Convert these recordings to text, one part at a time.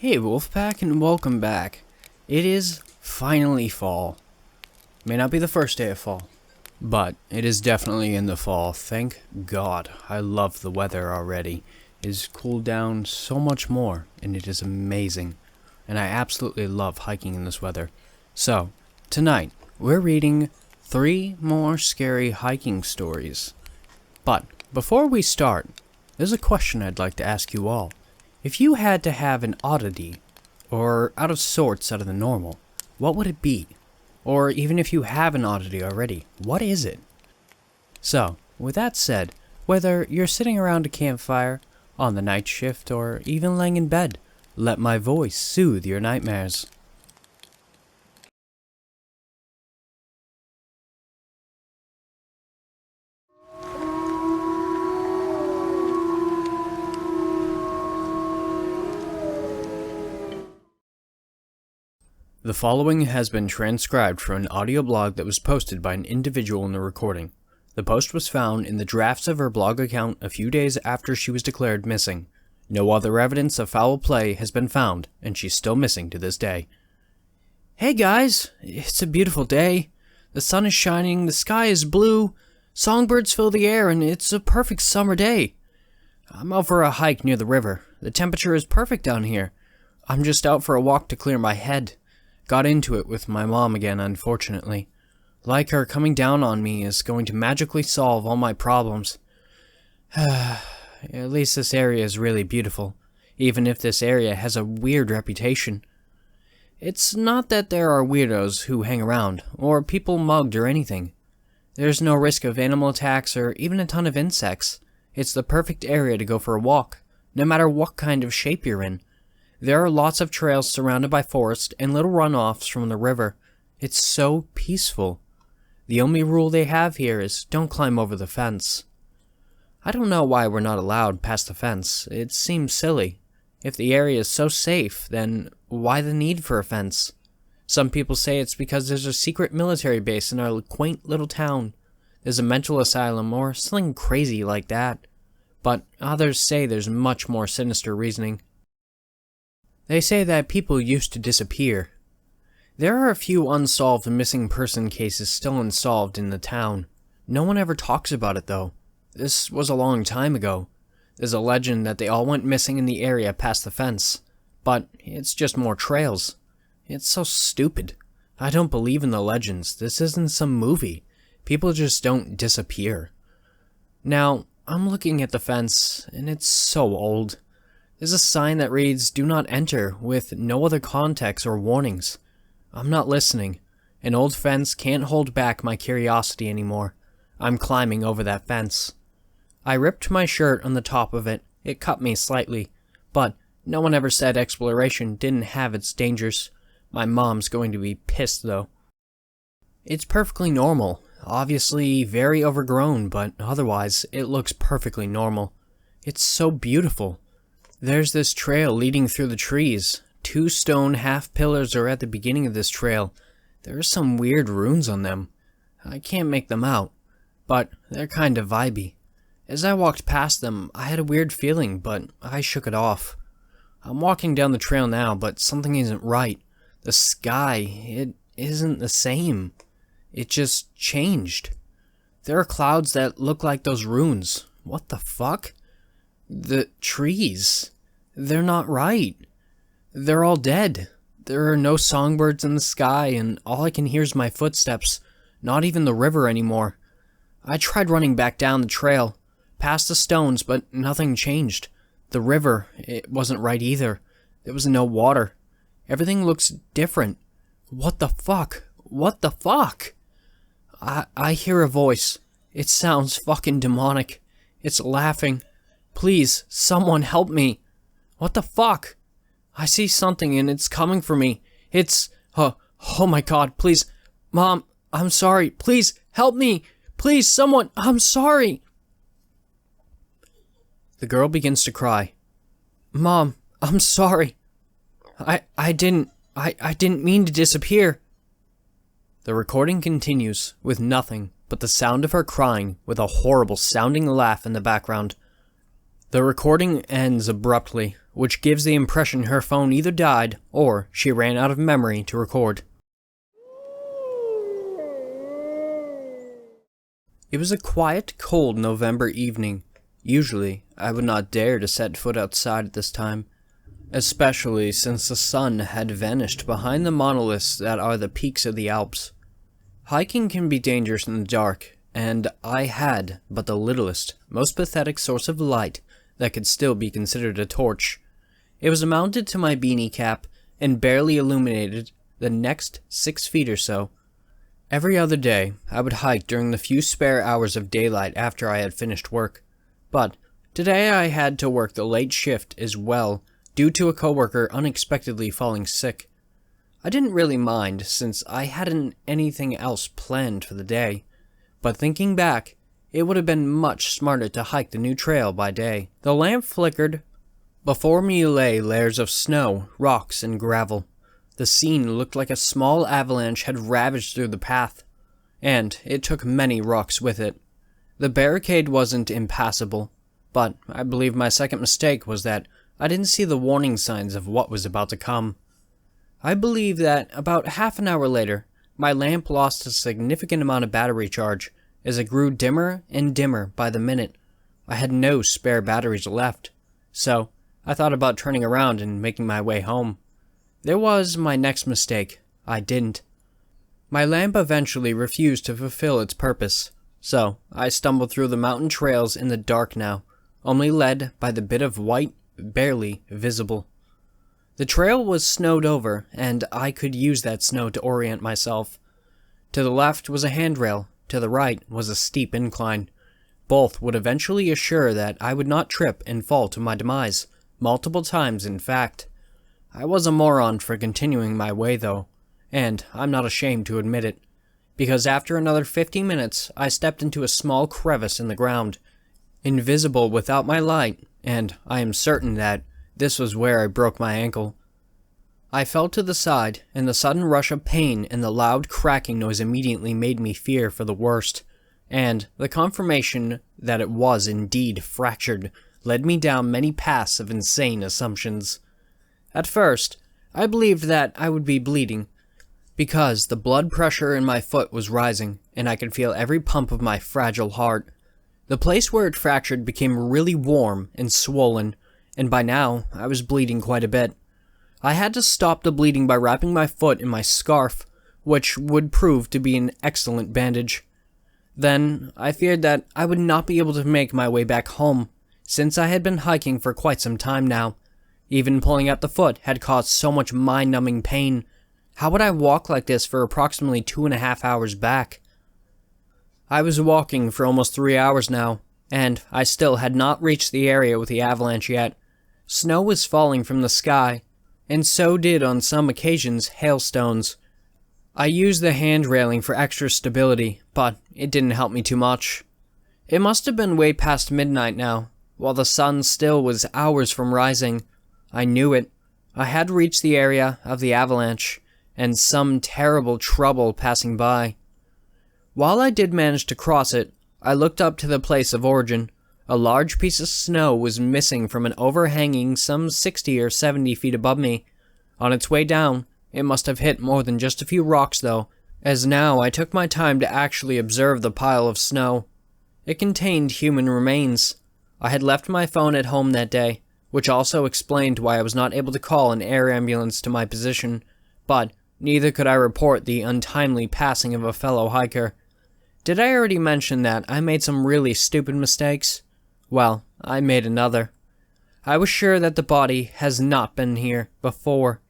Hey Wolfpack, and welcome back. It is finally fall. May not be the first day of fall, but it is definitely in the fall. Thank God. I love the weather already. It has cooled down so much more, and it is amazing. And I absolutely love hiking in this weather. So, tonight, we're reading 3 more scary hiking stories. But, before we start, there's a question I'd like to ask you all. If you had to have an oddity, or out of sorts out of the normal, what would it be? Or even if you have an oddity already, what is it? So, with that said, whether you're sitting around a campfire, on the night shift, or even laying in bed, let my voice soothe your nightmares. The following has been transcribed from an audio blog that was posted by an individual in the recording. The post was found in the drafts of her blog account a few days after she was declared missing. No other evidence of foul play has been found, and she's still missing to this day. Hey guys, it's a beautiful day. The sun is shining, the sky is blue, songbirds fill the air, and it's a perfect summer day. I'm out for a hike near the river. The temperature is perfect down here. I'm just out for a walk to clear my head. Got into it with my mom again, unfortunately. Like her coming down on me is going to magically solve all my problems. At least this area is really beautiful, even if this area has a weird reputation. It's not that there are weirdos who hang around, or people mugged or anything. There's no risk of animal attacks or even a ton of insects. It's the perfect area to go for a walk, no matter what kind of shape you're in. There are lots of trails surrounded by forest and little runoffs from the river. It's so peaceful. The only rule they have here is don't climb over the fence. I don't know why we're not allowed past the fence. It seems silly. If the area is so safe, then why the need for a fence? Some people say it's because there's a secret military base in our quaint little town. There's a mental asylum or something crazy like that. But others say there's much more sinister reasoning. They say that people used to disappear. There are a few unsolved missing person cases still unsolved in the town. No one ever talks about it though. This was a long time ago. There's a legend that they all went missing in the area past the fence. But it's just more trails. It's so stupid. I don't believe in the legends. This isn't some movie. People just don't disappear. Now, I'm looking at the fence, and it's so old. There's a sign that reads, "Do not enter," with no other context or warnings. I'm not listening. An old fence can't hold back my curiosity anymore. I'm climbing over that fence. I ripped my shirt on the top of it. It cut me slightly. But no one ever said exploration didn't have its dangers. My mom's going to be pissed though. It's perfectly normal. Obviously very overgrown, but otherwise it looks perfectly normal. It's so beautiful. There's this trail leading through the trees. 2 stone half pillars are at the beginning of this trail. There are some weird runes on them. I can't make them out, but they're kind of vibey. As I walked past them, I had a weird feeling, but I shook it off. I'm walking down the trail now, but something isn't right. The sky, it isn't the same. It just changed. There are clouds that look like those runes. What the fuck? The trees. They're not right. They're all dead. There are no songbirds in the sky, and all I can hear is my footsteps. Not even the river anymore. I tried running back down the trail, past the stones, but nothing changed. The river, it wasn't right either. There was no water. Everything looks different. What the fuck? What the fuck? I hear a voice. It sounds fucking demonic. It's laughing. Please, someone help me. What the fuck? I see something and it's coming for me. It's... oh my god, please. Mom, I'm sorry. Please, help me. Please, someone, I'm sorry. The girl begins to cry. Mom, I'm sorry. I didn't mean to disappear. The recording continues with nothing but the sound of her crying with a horrible sounding laugh in the background. The recording ends abruptly which gives the impression her phone either died or she ran out of memory to record. It was a quiet, cold November evening. Usually, I would not dare to set foot outside at this time, especially since the sun had vanished behind the monoliths that are the peaks of the Alps. Hiking can be dangerous in the dark, and I had but the littlest, most pathetic source of light that could still be considered a torch. It was mounted to my beanie cap and barely illuminated the next 6 feet or so. Every other day, I would hike during the few spare hours of daylight after I had finished work. But today I had to work the late shift as well, due to a coworker unexpectedly falling sick. I didn't really mind, since I hadn't anything else planned for the day. But thinking back, it would have been much smarter to hike the new trail by day. The lamp flickered. Before me lay layers of snow, rocks, and gravel. The scene looked like a small avalanche had ravaged through the path, and it took many rocks with it. The barricade wasn't impassable, but I believe my second mistake was that I didn't see the warning signs of what was about to come. I believe that about half an hour later, my lamp lost a significant amount of battery charge as it grew dimmer and dimmer by the minute. I had no spare batteries left, so I thought about turning around and making my way home. There was my next mistake. I didn't. My lamp eventually refused to fulfill its purpose, so I stumbled through the mountain trails in the dark now, only led by the bit of white barely visible. The trail was snowed over, and I could use that snow to orient myself. To the left was a handrail, to the right was a steep incline. Both would eventually assure that I would not trip and fall to my demise, multiple times in fact. I was a moron for continuing my way though, and I'm not ashamed to admit it, because after another 50 minutes I stepped into a small crevice in the ground, invisible without my light, and I am certain that this was where I broke my ankle. I fell to the side, and the sudden rush of pain and the loud cracking noise immediately made me fear for the worst, and the confirmation that it was indeed fractured led me down many paths of insane assumptions. At first, I believed that I would be bleeding, because the blood pressure in my foot was rising, and I could feel every pump of my fragile heart. The place where it fractured became really warm and swollen, and by now, I was bleeding quite a bit. I had to stop the bleeding by wrapping my foot in my scarf, which would prove to be an excellent bandage. Then, I feared that I would not be able to make my way back home, since I had been hiking for quite some time now. Even pulling out the foot had caused so much mind-numbing pain. How would I walk like this for approximately 2.5 hours back? I was walking for almost 3 hours now, and I still had not reached the area with the avalanche yet. Snow was falling from the sky, and so did on some occasions hailstones. I used the hand railing for extra stability, but it didn't help me too much. It must have been way past midnight now, while the sun still was hours from rising. I knew it. I had reached the area of the avalanche, and some terrible trouble passing by. While I did manage to cross it, I looked up to the place of origin. A large piece of snow was missing from an overhanging some 60 or 70 feet above me. On its way down, it must have hit more than just a few rocks though, as now I took my time to actually observe the pile of snow. It contained human remains. I had left my phone at home that day, which also explained why I was not able to call an air ambulance to my position, but neither could I report the untimely passing of a fellow hiker. Did I already mention that I made some really stupid mistakes? Well, I made another. I was sure that the body has not been here before,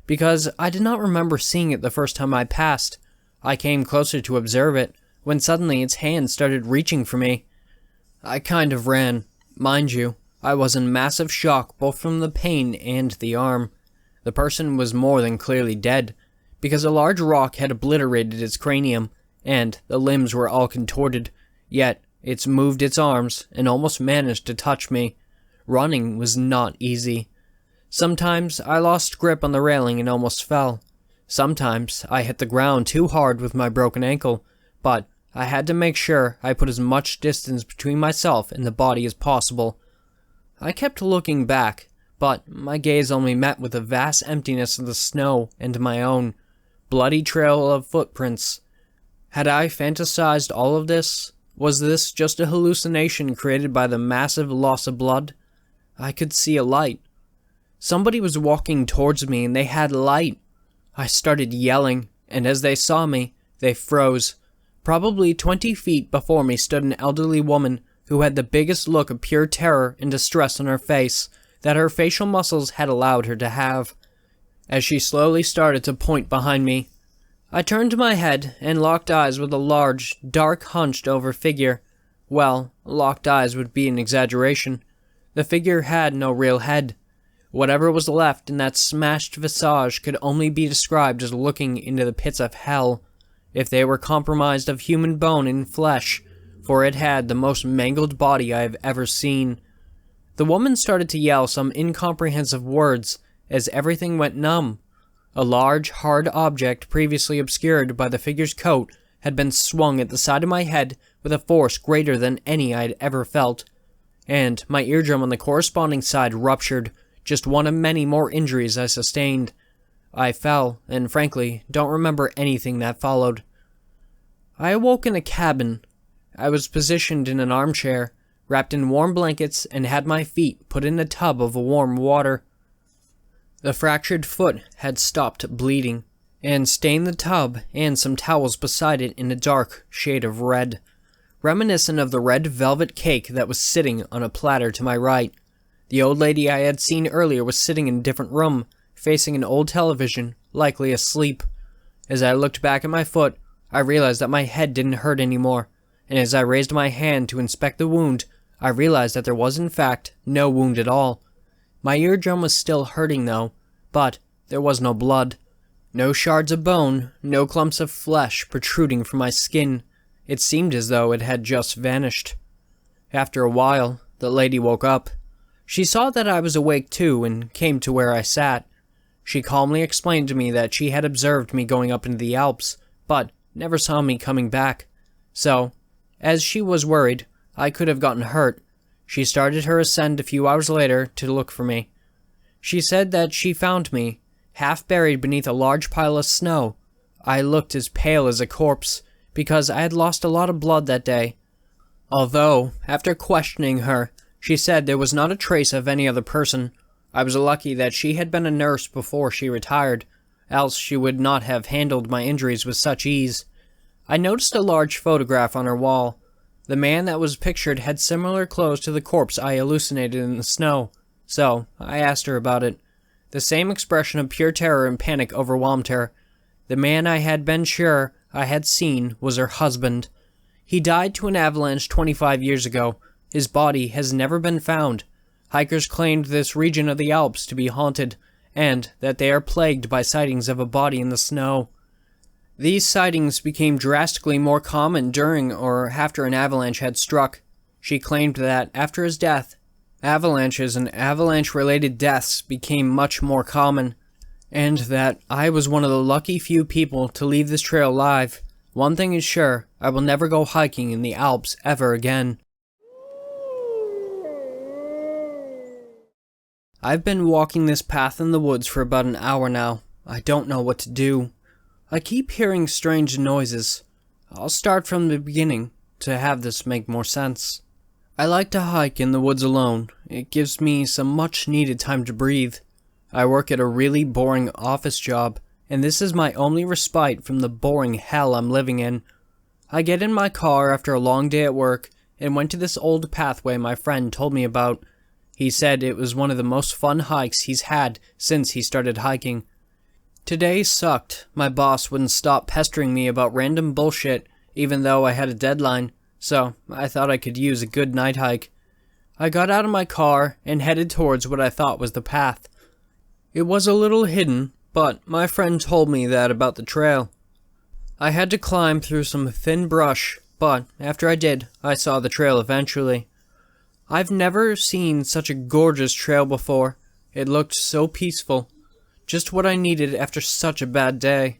because I did not remember seeing it the first time I passed. I came closer to observe it, when suddenly its hand started reaching for me. I kind of ran. Mind you, I was in massive shock both from the pain and the arm. The person was more than clearly dead, because a large rock had obliterated its cranium, and the limbs were all contorted, yet it's moved its arms and almost managed to touch me. Running was not easy. Sometimes I lost grip on the railing and almost fell. Sometimes I hit the ground too hard with my broken ankle, but I had to make sure I put as much distance between myself and the body as possible. I kept looking back, but my gaze only met with the vast emptiness of the snow and my own bloody trail of footprints. Had I fantasized all of this? Was this just a hallucination created by the massive loss of blood? I could see a light. Somebody was walking towards me and they had light. I started yelling, and as they saw me, they froze. Probably 20 feet before me stood an elderly woman who had the biggest look of pure terror and distress on her face that her facial muscles had allowed her to have. As she slowly started to point behind me, I turned my head and locked eyes with a large, dark, hunched-over figure. Well, locked eyes would be an exaggeration. The figure had no real head. Whatever was left in that smashed visage could only be described as looking into the pits of hell, if they were compromised of human bone and flesh, for it had the most mangled body I have ever seen. The woman started to yell some incomprehensive words as everything went numb. A large, hard object previously obscured by the figure's coat had been swung at the side of my head with a force greater than any I had ever felt, and my eardrum on the corresponding side ruptured, just one of many more injuries I sustained. I fell, and frankly, don't remember anything that followed. I awoke in a cabin. I was positioned in an armchair, wrapped in warm blankets, and had my feet put in a tub of warm water. The fractured foot had stopped bleeding, and stained the tub and some towels beside it in a dark shade of red, reminiscent of the red velvet cake that was sitting on a platter to my right. The old lady I had seen earlier was sitting in a different room, facing an old television, likely asleep. As I looked back at my foot, I realized that my head didn't hurt anymore, and as I raised my hand to inspect the wound, I realized that there was in fact no wound at all. My eardrum was still hurting though, but there was no blood. No shards of bone, no clumps of flesh protruding from my skin. It seemed as though it had just vanished. After a while, the lady woke up. She saw that I was awake too and came to where I sat. She calmly explained to me that she had observed me going up into the Alps, but never saw me coming back. So, as she was worried I could have gotten hurt, she started her ascent a few hours later to look for me. She said that she found me, half buried beneath a large pile of snow. I looked as pale as a corpse, because I had lost a lot of blood that day. Although, after questioning her, she said there was not a trace of any other person. I was lucky that she had been a nurse before she retired, else she would not have handled my injuries with such ease. I noticed a large photograph on her wall. The man that was pictured had similar clothes to the corpse I hallucinated in the snow, so I asked her about it. The same expression of pure terror and panic overwhelmed her. The man I had been sure I had seen was her husband. He died to an avalanche 25 years ago. His body has never been found. Hikers claimed this region of the Alps to be haunted, and that they are plagued by sightings of a body in the snow. These sightings became drastically more common during or after an avalanche had struck. She claimed that after his death, avalanches and avalanche-related deaths became much more common, and that I was one of the lucky few people to leave this trail alive. One thing is sure, I will never go hiking in the Alps ever again. I've been walking this path in the woods for about an hour now. I don't know what to do. I keep hearing strange noises. I'll start from the beginning to have this make more sense. I like to hike in the woods alone. It gives me some much needed time to breathe. I work at a really boring office job, and this is my only respite from the boring hell I'm living in. I get in my car after a long day at work and went to this old pathway my friend told me about. He said it was one of the most fun hikes he's had since he started hiking. Today sucked. My boss wouldn't stop pestering me about random bullshit, even though I had a deadline, so I thought I could use a good night hike. I got out of my car and headed towards what I thought was the path. It was a little hidden, but my friend told me that about the trail. I had to climb through some thin brush, but after I did, I saw the trail eventually. I've never seen such a gorgeous trail before. It looked so peaceful. Just what I needed after such a bad day.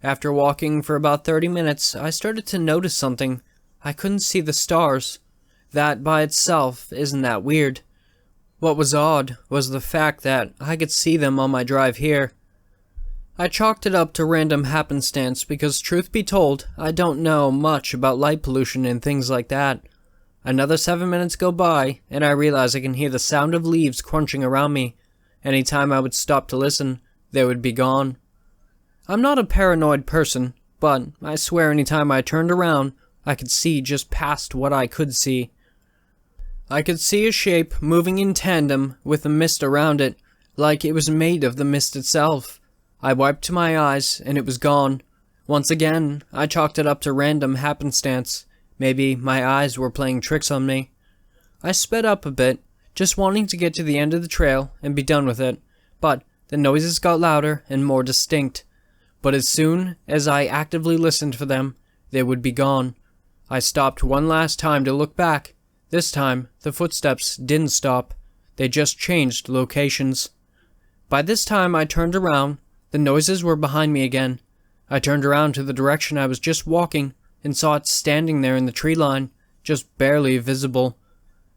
After walking for about 30 minutes, I started to notice something. I couldn't see the stars. That by itself isn't that weird. What was odd was the fact that I could see them on my drive here. I chalked it up to random happenstance because, truth be told, I don't know much about light pollution and things like that. Another 7 minutes go by, and I realize I can hear the sound of leaves crunching around me. Anytime I would stop to listen, they would be gone. I'm not a paranoid person, but I swear anytime I turned around, I could see just past what I could see. I could see a shape moving in tandem with the mist around it, like it was made of the mist itself. I wiped my eyes, and it was gone. Once again, I chalked it up to random happenstance. Maybe my eyes were playing tricks on me. I sped up a bit, just wanting to get to the end of the trail and be done with it, but the noises got louder and more distinct. But as soon as I actively listened for them, they would be gone. I stopped one last time to look back. This time, the footsteps didn't stop. They just changed locations. By this time, I turned around. The noises were behind me again. I turned around to the direction I was just walking and saw it standing there in the tree line, just barely visible.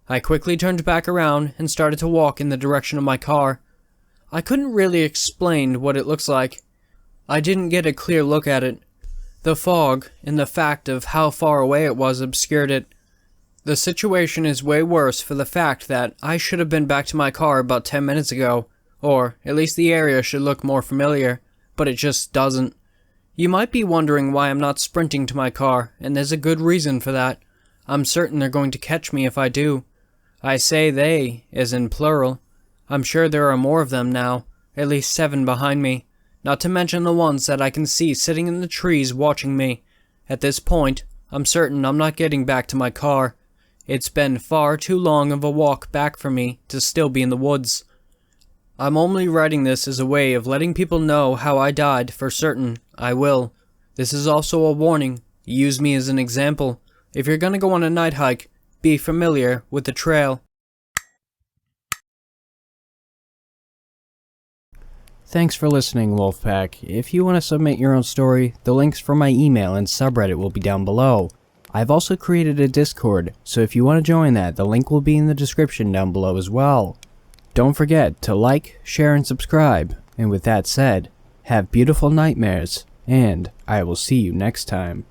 I quickly turned back around and started to walk in the direction of my car. I couldn't really explain what it looks like. I didn't get a clear look at it. The fog and the fact of how far away it was obscured it. The situation is way worse for the fact that I should have been back to my car about 10 minutes ago, or at least the area should look more familiar, but it just doesn't. You might be wondering why I'm not sprinting to my car, and there's a good reason for that. I'm certain they're going to catch me if I do. I say they, as in plural. I'm sure there are more of them now, at least 7 behind me, not to mention the ones that I can see sitting in the trees watching me. At this point, I'm certain I'm not getting back to my car. It's been far too long of a walk back for me to still be in the woods. I'm only writing this as a way of letting people know how I died for certain. I will. This is also a warning. Use me as an example. If you're gonna go on a night hike, be familiar with the trail. Thanks for listening, Wolfpack. If you want to submit your own story, the links for my email and subreddit will be down below. I've also created a Discord, so if you want to join that, the link will be in the description down below as well. Don't forget to like, share, and subscribe. And with that said, have beautiful nightmares, and I will see you next time.